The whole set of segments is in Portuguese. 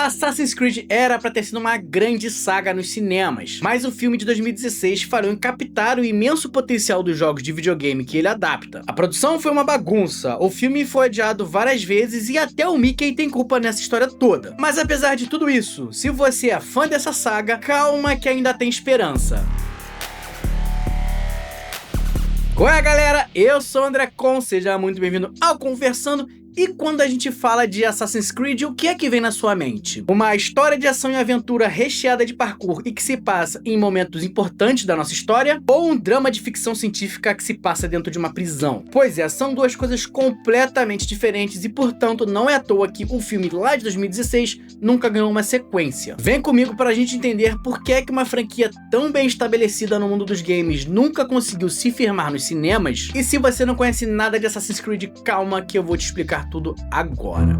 Assassin's Creed era pra ter sido uma grande saga nos cinemas, mas o filme de 2016 falhou em captar o imenso potencial dos jogos de videogame que ele adapta. A produção foi uma bagunça, o filme foi adiado várias vezes e até o Mickey tem culpa nessa história toda. Mas apesar de tudo isso, se você é fã dessa saga, calma que ainda tem esperança. Qual é, galera? Eu sou o André Con, seja muito bem-vindo ao Conversando. E quando a gente fala de Assassin's Creed, o que é que vem na sua mente? Uma história de ação e aventura recheada de parkour e que se passa em momentos importantes da nossa história? Ou um drama de ficção científica que se passa dentro de uma prisão? Pois é, são duas coisas completamente diferentes e, portanto, não é à toa que o filme lá de 2016 nunca ganhou uma sequência. Vem comigo para a gente entender por que é que uma franquia tão bem estabelecida no mundo dos games nunca conseguiu se firmar nos cinemas. E se você não conhece nada de Assassin's Creed, calma que eu vou te explicar tudo agora.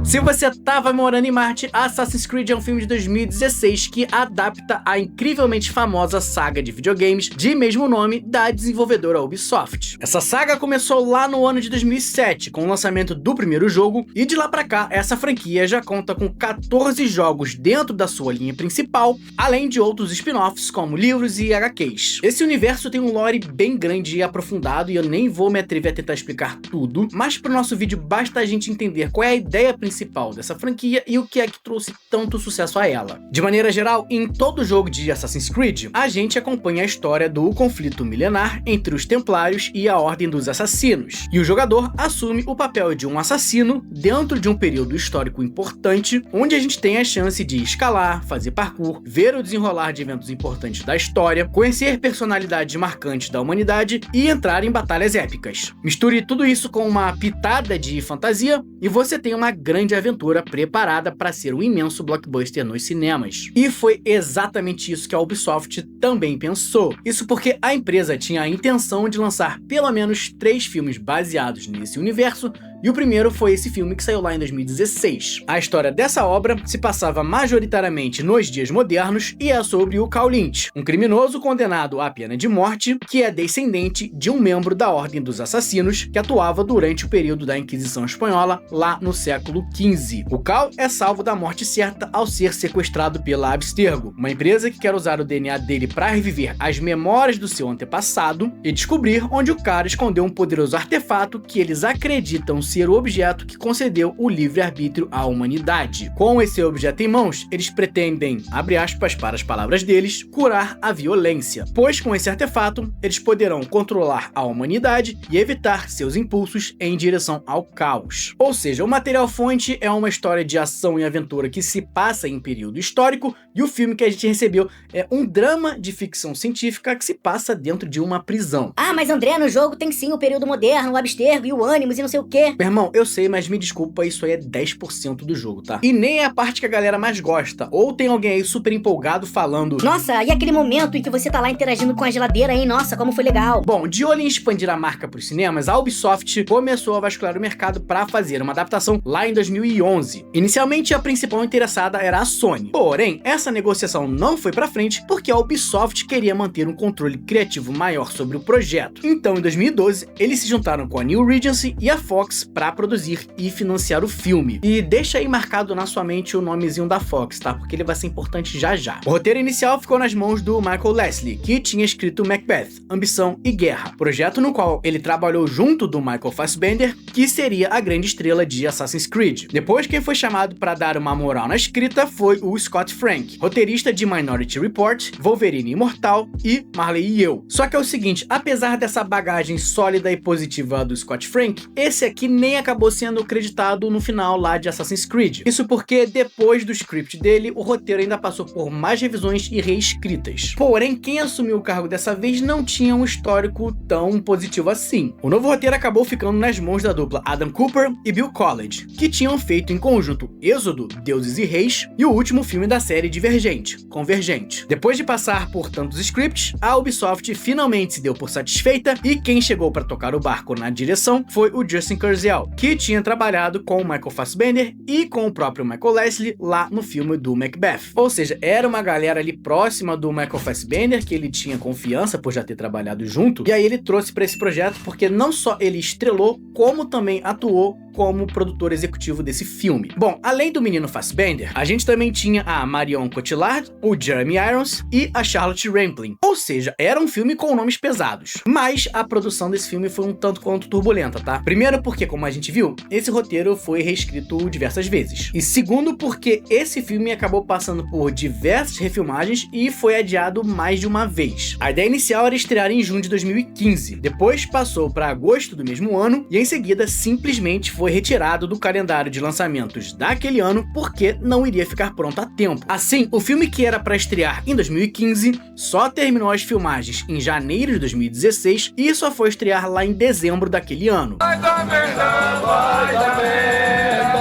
Se você estava morando em Marte, Assassin's Creed é um filme de 2016 que adapta a incrivelmente famosa saga de videogames de mesmo nome da desenvolvedora Ubisoft. Essa saga começou lá no ano de 2007, com o lançamento do primeiro jogo, e de lá pra cá, essa franquia já conta com 14 jogos dentro da sua linha principal, além de outros spin-offs como livros e HQs. Esse universo tem um lore bem grande e aprofundado, e eu nem vou me atrever a tentar explicar tudo, mas pro nosso vídeo basta a gente entender qual é a ideia principal dessa franquia e o que é que trouxe tanto sucesso a ela. De maneira geral, em todo jogo de Assassin's Creed, a gente acompanha a história do conflito milenar entre os Templários e a Ordem dos Assassinos, e o jogador assume o papel de um assassino dentro de um período histórico importante, onde a gente tem a chance de escalar, fazer parkour, ver o desenrolar de eventos importantes da história, conhecer personalidades marcantes da humanidade e entrar em batalhas épicas. Misture tudo isso com uma pitada de fantasia e você tem uma grande aventura preparada para ser um imenso blockbuster nos cinemas. E foi exatamente isso que a Ubisoft também pensou. Isso porque a empresa tinha a intenção de lançar pelo menos 3 filmes baseados nesse universo, e o primeiro foi esse filme que saiu lá em 2016. A história dessa obra se passava majoritariamente nos dias modernos e é sobre o Carl Lynch, um criminoso condenado à pena de morte que é descendente de um membro da Ordem dos Assassinos que atuava durante o período da Inquisição Espanhola lá no século XV. O Carl é salvo da morte certa ao ser sequestrado pela Abstergo, uma empresa que quer usar o DNA dele para reviver as memórias do seu antepassado e descobrir onde o cara escondeu um poderoso artefato que eles acreditam ser o objeto que concedeu o livre-arbítrio à humanidade. Com esse objeto em mãos, eles pretendem, abre aspas para as palavras deles, curar a violência, pois com esse artefato, eles poderão controlar a humanidade e evitar seus impulsos em direção ao caos. Ou seja, o material-fonte é uma história de ação e aventura que se passa em período histórico, e o filme que a gente recebeu é um drama de ficção científica que se passa dentro de uma prisão. Ah, mas André, no jogo tem sim o período moderno, o Abstergo e o Animus e não sei o quê. Meu irmão, eu sei, mas me desculpa, isso aí é 10% do jogo, tá? E nem é a parte que a galera mais gosta. Ou tem alguém aí super empolgado falando: nossa, e aquele momento em que você tá lá interagindo com a geladeira, hein? Nossa, como foi legal. Bom, de olho em expandir a marca pros cinemas, a Ubisoft começou a vasculhar o mercado para fazer uma adaptação lá em 2011. Inicialmente, a principal interessada era a Sony. Porém, essa negociação não foi pra frente porque a Ubisoft queria manter um controle criativo maior sobre o projeto. Então, em 2012, eles se juntaram com a New Regency e a Fox para produzir e financiar o filme. E deixa aí marcado na sua mente o nomezinho da Fox, tá? Porque ele vai ser importante já já. O roteiro inicial ficou nas mãos do Michael Leslie, que tinha escrito Macbeth, Ambição e Guerra, projeto no qual ele trabalhou junto do Michael Fassbender, que seria a grande estrela de Assassin's Creed. Depois, quem foi chamado para dar uma moral na escrita foi o Scott Frank, roteirista de Minority Report, Wolverine Imortal e Marley e Eu. Só que é o seguinte, apesar dessa bagagem sólida e positiva do Scott Frank, esse aqui nem acabou sendo creditado no final lá de Assassin's Creed. Isso porque depois do script dele, o roteiro ainda passou por mais revisões e reescritas. Porém, quem assumiu o cargo dessa vez não tinha um histórico tão positivo assim. O novo roteiro acabou ficando nas mãos da dupla Adam Cooper e Bill College, que tinham feito em conjunto Êxodo, Deuses e Reis e o último filme da série Divergente, Convergente. Depois de passar por tantos scripts, a Ubisoft finalmente se deu por satisfeita e quem chegou para tocar o barco na direção foi o Justin Kurzel, que tinha trabalhado com o Michael Fassbender e com o próprio Michael Leslie lá no filme do Macbeth. Ou seja, era uma galera ali próxima do Michael Fassbender, que ele tinha confiança por já ter trabalhado junto, e aí ele trouxe para esse projeto porque não só ele estrelou, como também atuou como produtor executivo desse filme. Bom, além do menino Fassbender, a gente também tinha a Marion Cotillard, o Jeremy Irons e a Charlotte Rampling. Ou seja, era um filme com nomes pesados. Mas a produção desse filme foi um tanto quanto turbulenta, tá? Primeiro porque, como a gente viu, esse roteiro foi reescrito diversas vezes. E segundo porque esse filme acabou passando por diversas refilmagens e foi adiado mais de uma vez. A ideia inicial era estrear em junho de 2015, depois passou para agosto do mesmo ano e em seguida simplesmente foi retirado do calendário de lançamentos daquele ano porque não iria ficar pronto a tempo. Assim, o filme que era para estrear em 2015 só terminou as filmagens em janeiro de 2016 e só foi estrear lá em dezembro daquele ano.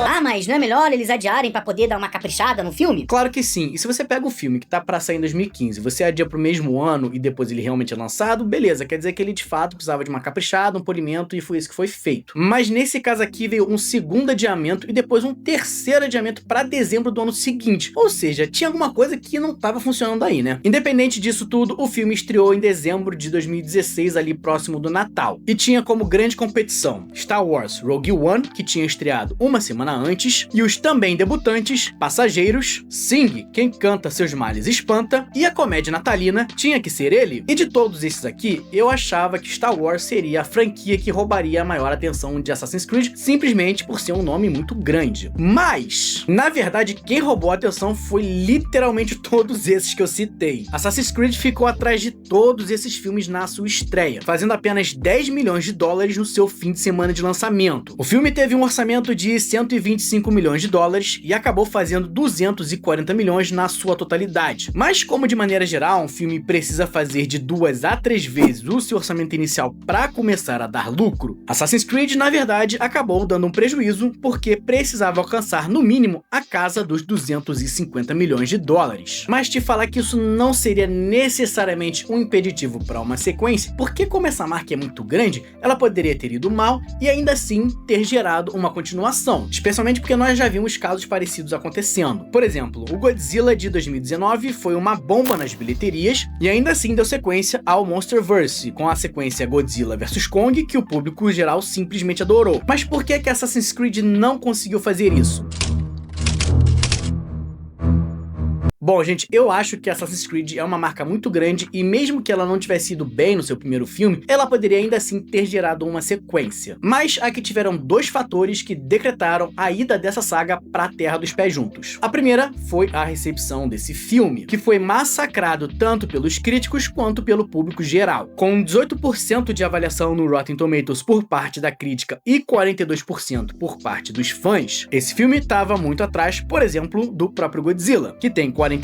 Ah, mas não é melhor eles adiarem pra poder dar uma caprichada no filme? Claro que sim, e se você pega um filme que tá pra sair em 2015, você adia pro mesmo ano e depois ele realmente é lançado, beleza, quer dizer que ele de fato precisava de uma caprichada, um polimento e foi isso que foi feito. Mas nesse caso aqui veio um segundo adiamento e depois um terceiro adiamento pra dezembro do ano seguinte, ou seja, tinha alguma coisa que não tava funcionando aí, né? Independente disso tudo, o filme estreou em dezembro de 2016, ali próximo do Natal, e tinha como grande competição Star Wars Rogue One, que tinha estreado uma semana antes, e os também debutantes Passageiros, Sing, Quem Canta Seus Males Espanta, e a comédia natalina Tinha Que Ser Ele. E de todos esses aqui, eu achava que Star Wars seria a franquia que roubaria a maior atenção de Assassin's Creed, simplesmente por ser um nome muito grande. Mas, na verdade, quem roubou a atenção foi literalmente todos esses que eu citei. Assassin's Creed ficou atrás de todos esses filmes na sua estreia, fazendo apenas 10 milhões de dólares no seu fim de semana de lançamento. O filme teve um orçamento de 125 milhões de dólares e acabou fazendo 240 milhões na sua totalidade. Mas como de maneira geral um filme precisa fazer de 2 a 3 vezes o seu orçamento inicial para começar a dar lucro, Assassin's Creed na verdade acabou dando um prejuízo porque precisava alcançar no mínimo a casa dos 250 milhões de dólares. Mas te falar que isso não seria necessariamente um impeditivo para uma sequência, porque como essa marca é muito grande, ela poderia ter ido mal e ainda assim ter gerado uma continuação, especialmente porque nós já vimos casos parecidos acontecendo. Por exemplo, o Godzilla de 2019 foi uma bomba nas bilheterias e ainda assim deu sequência ao Monsterverse, com a sequência Godzilla vs Kong, que o público geral simplesmente adorou. Mas por que Assassin's Creed não conseguiu fazer isso? Bom, gente, eu acho que Assassin's Creed é uma marca muito grande e mesmo que ela não tivesse ido bem no seu primeiro filme, ela poderia ainda assim ter gerado uma sequência. Mas aqui tiveram dois fatores que decretaram a ida dessa saga para a Terra dos Pés Juntos. A primeira foi a recepção desse filme, que foi massacrado tanto pelos críticos quanto pelo público geral. Com 18% de avaliação no Rotten Tomatoes por parte da crítica e 42% por parte dos fãs, esse filme estava muito atrás, por exemplo, do próprio Godzilla, que tem 42%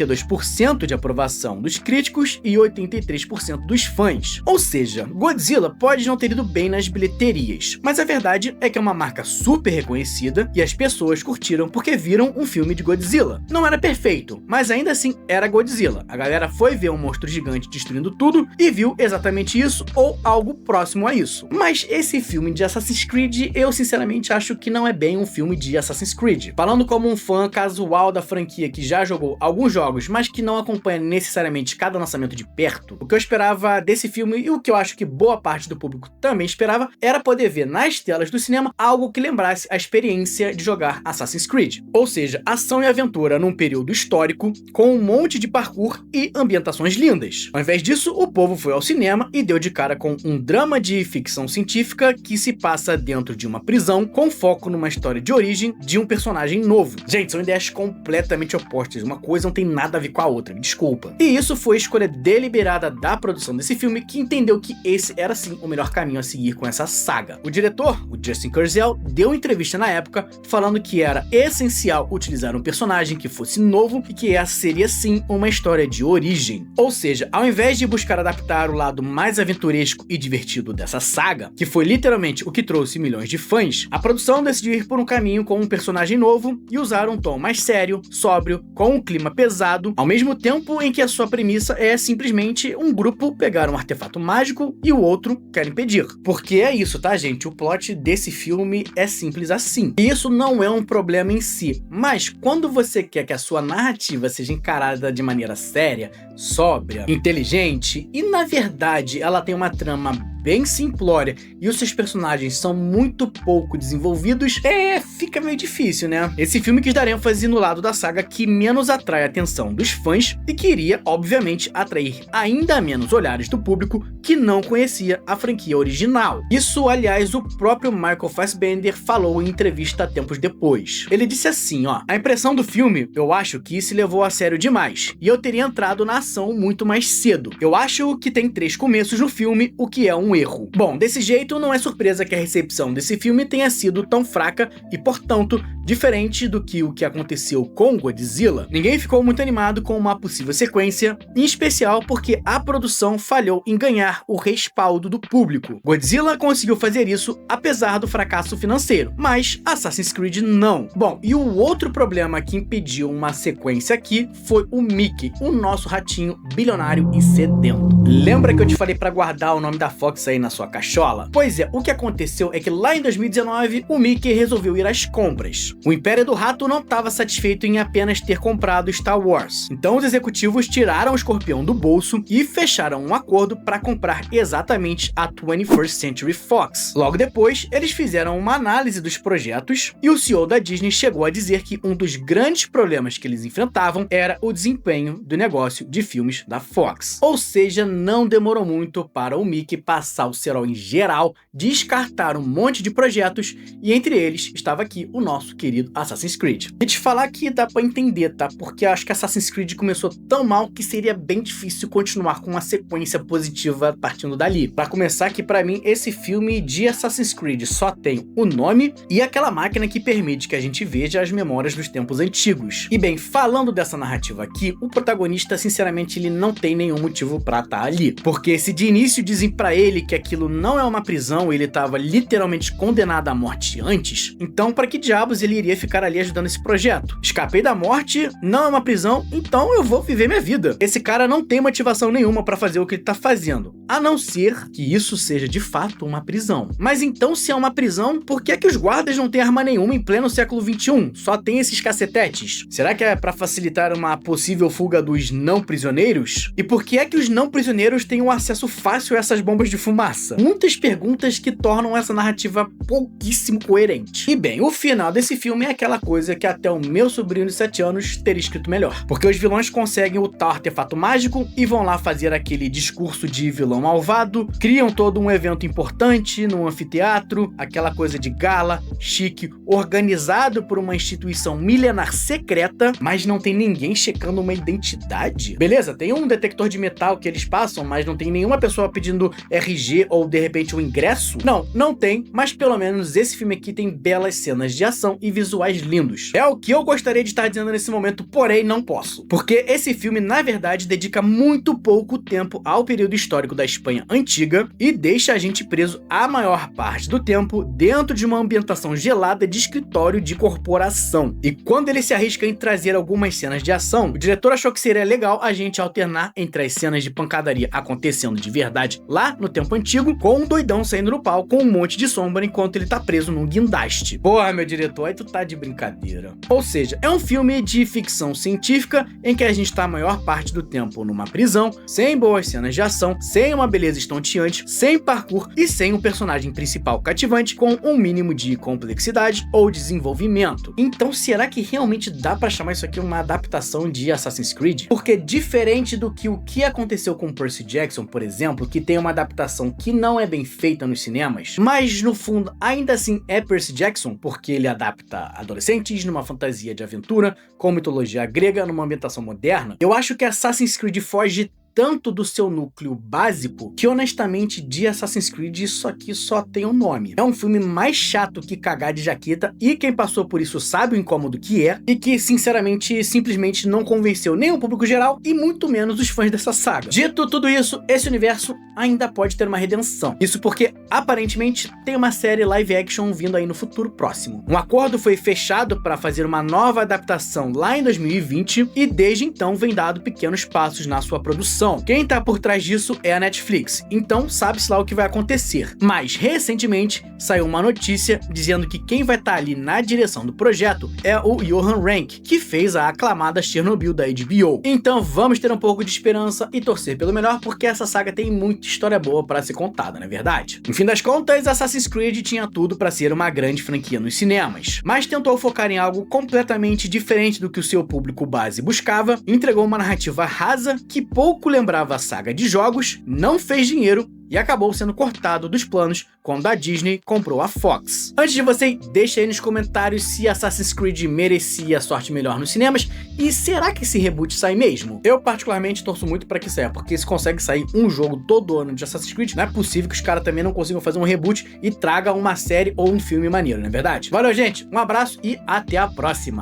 de aprovação dos críticos e 83% dos fãs. Ou seja, Godzilla pode não ter ido bem nas bilheterias, mas a verdade é que é uma marca super reconhecida e as pessoas curtiram porque viram um filme de Godzilla. Não era perfeito, mas ainda assim era Godzilla. A galera foi ver um monstro gigante destruindo tudo e viu exatamente isso ou algo próximo a isso. Mas esse filme de Assassin's Creed, eu sinceramente acho que não é bem um filme de Assassin's Creed. Falando como um fã casual da franquia que já jogou alguns jogos, mas que não acompanha necessariamente cada lançamento de perto, o que eu esperava desse filme e o que eu acho que boa parte do público também esperava era poder ver nas telas do cinema algo que lembrasse a experiência de jogar Assassin's Creed. Ou seja, ação e aventura num período histórico, com um monte de parkour e ambientações lindas. Ao invés disso, o povo foi ao cinema e deu de cara com um drama de ficção científica que se passa dentro de uma prisão, com foco numa história de origem de um personagem novo. Gente, são ideias completamente opostas, uma coisa não tem nada a ver com a outra, me desculpa. E isso foi escolha deliberada da produção desse filme, que entendeu que esse era sim o melhor caminho a seguir com essa saga. O diretor, o Justin Kurzel, deu entrevista na época falando que era essencial utilizar um personagem que fosse novo e que essa seria sim uma história de origem. Ou seja, ao invés de buscar adaptar o lado mais aventuresco e divertido dessa saga, que foi literalmente o que trouxe milhões de fãs, a produção decidiu ir por um caminho com um personagem novo e usar um tom mais sério, sóbrio, com um clima pesado, ao mesmo tempo em que a sua premissa é simplesmente um grupo pegar um artefato mágico e o outro quer impedir. Porque é isso, tá, gente? O plot desse filme é simples assim. E isso não é um problema em si, mas quando você quer que a sua narrativa seja encarada de maneira séria, sóbria, inteligente e, na verdade, ela tem uma trama bem simplória e os seus personagens são muito pouco desenvolvidos, fica meio difícil, né? Esse filme quis dar ênfase no lado da saga que menos atrai a atenção dos fãs e queria, obviamente, atrair ainda menos olhares do público que não conhecia a franquia original. Isso, aliás, o próprio Michael Fassbender falou em entrevista tempos depois. Ele disse assim, ó: a impressão do filme, eu acho que se levou a sério demais, e eu teria entrado na ação muito mais cedo. Eu acho que tem 3 começos no filme, o que é um erro. Bom, desse jeito não é surpresa que a recepção desse filme tenha sido tão fraca e, portanto, diferente do que o que aconteceu com Godzilla. Ninguém ficou muito animado com uma possível sequência, em especial porque a produção falhou em ganhar o respaldo do público. Godzilla conseguiu fazer isso apesar do fracasso financeiro, mas Assassin's Creed não. Bom, e o outro problema que impediu uma sequência aqui foi o Mickey, o nosso ratinho bilionário e sedento. Lembra que eu te falei para guardar o nome da Fox aí na sua cachola? Pois é, o que aconteceu é que lá em 2019 o Mickey resolveu ir às compras. O Império do Rato não estava satisfeito em apenas ter comprado Star Wars. Então os executivos tiraram o escorpião do bolso e fecharam um acordo para comprar exatamente a 21st Century Fox. Logo depois, eles fizeram uma análise dos projetos e o CEO da Disney chegou a dizer que um dos grandes problemas que eles enfrentavam era o desempenho do negócio de filmes da Fox. Ou seja, não demorou muito para o Mickey passar o cerol em geral, descartar um monte de projetos e entre eles estava aqui o nosso querido Assassin's Creed. E te falar que dá pra entender, tá? Porque eu acho que Assassin's Creed começou tão mal que seria bem difícil continuar com uma sequência positiva partindo dali. Pra começar, que pra mim esse filme de Assassin's Creed só tem o nome e aquela máquina que permite que a gente veja as memórias dos tempos antigos. E bem, falando dessa narrativa aqui, o protagonista, sinceramente, ele não tem nenhum motivo pra estar ali. Porque se de início dizem pra ele que aquilo não é uma prisão, ele tava literalmente condenado à morte antes, então pra que diabos ele iria ficar ali ajudando esse projeto? Escapei da morte, não é uma prisão, então eu vou viver minha vida. Esse cara não tem motivação nenhuma pra fazer o que ele tá fazendo, a não ser que isso seja de fato uma prisão. Mas então, se é uma prisão, por que é que os guardas não têm arma nenhuma em pleno século XXI? Só tem esses cacetetes? Será que é pra facilitar uma possível fuga dos não prisioneiros? E por que é que os não prisioneiros têm um acesso fácil a essas bombas de fumaça? Muitas perguntas que tornam essa narrativa pouquíssimo coerente. E bem, o final desse filme é aquela coisa que até o meu sobrinho de 7 anos teria escrito melhor. Porque os vilões conseguem o tal artefato mágico e vão lá fazer aquele discurso de vilão malvado, criam todo um evento importante no anfiteatro, aquela coisa de gala, chique, organizado por uma instituição milenar secreta, mas não tem ninguém checando uma identidade. Beleza, tem um detector de metal que eles passam, mas não tem nenhuma pessoa pedindo RG ou de repente um ingresso? Não tem, mas pelo menos esse filme aqui tem belas cenas de ação e visuais lindos. É o que eu gostaria de estar dizendo nesse momento, porém não posso. Porque esse filme, na verdade, dedica muito pouco tempo ao período histórico da Espanha antiga e deixa a gente preso a maior parte do tempo dentro de uma ambientação gelada de escritório de corporação. E quando ele se arrisca em trazer algumas cenas de ação, o diretor achou que seria legal a gente alternar entre as cenas de pancadaria acontecendo de verdade lá no tempo antigo, com um doidão saindo no pau com um monte de sombra enquanto ele tá preso num guindaste. Porra, meu diretor, aí tu tá de brincadeira. Ou seja, é um filme de ficção científica em que a gente tá a maior parte do tempo numa prisão, sem boas cenas de ação, sem uma beleza estonteante, sem parkour e sem um personagem principal cativante com um mínimo de complexidade ou desenvolvimento. Então, será que realmente dá pra chamar isso aqui uma adaptação de Assassin's Creed? Porque diferente do que o que aconteceu com Percy Jackson, por exemplo, que tem uma adaptação que não é bem feita nos cinemas, mas no fundo ainda assim é Percy Jackson, porque ele adapta adolescentes numa fantasia de aventura com mitologia grega numa ambientação moderna, eu acho que Assassin's Creed foge tanto do seu núcleo básico que honestamente de Assassin's Creed isso aqui só tem um nome. É um filme mais chato que cagar de jaqueta e quem passou por isso sabe o incômodo que é e que sinceramente simplesmente não convenceu nem o público geral e muito menos os fãs dessa saga. Dito tudo isso, esse universo ainda pode ter uma redenção. Isso porque aparentemente tem uma série live action vindo aí no futuro próximo. Um acordo foi fechado para fazer uma nova adaptação lá em 2020 e desde então vem dado pequenos passos na sua produção. produção. Quem tá por trás disso é a Netflix, então sabe-se lá o que vai acontecer. Mas, recentemente, saiu uma notícia dizendo que quem vai estar ali na direção do projeto é o Johan Renck, que fez a aclamada Chernobyl da HBO. Então vamos ter um pouco de esperança e torcer pelo melhor, porque essa saga tem muita história boa para ser contada, não é verdade? No fim das contas, Assassin's Creed tinha tudo para ser uma grande franquia nos cinemas, mas tentou focar em algo completamente diferente do que o seu público base buscava, entregou uma narrativa rasa que pouco lembrava a saga de jogos, não fez dinheiro e acabou sendo cortado dos planos quando a Disney comprou a Fox. Antes de você, deixa aí nos comentários se Assassin's Creed merecia a sorte melhor nos cinemas e será que esse reboot sai mesmo? Eu particularmente torço muito para que saia, porque se consegue sair um jogo todo ano de Assassin's Creed, não é possível que os caras também não consigam fazer um reboot e traga uma série ou um filme maneiro, não é verdade? Valeu, gente, um abraço e até a próxima!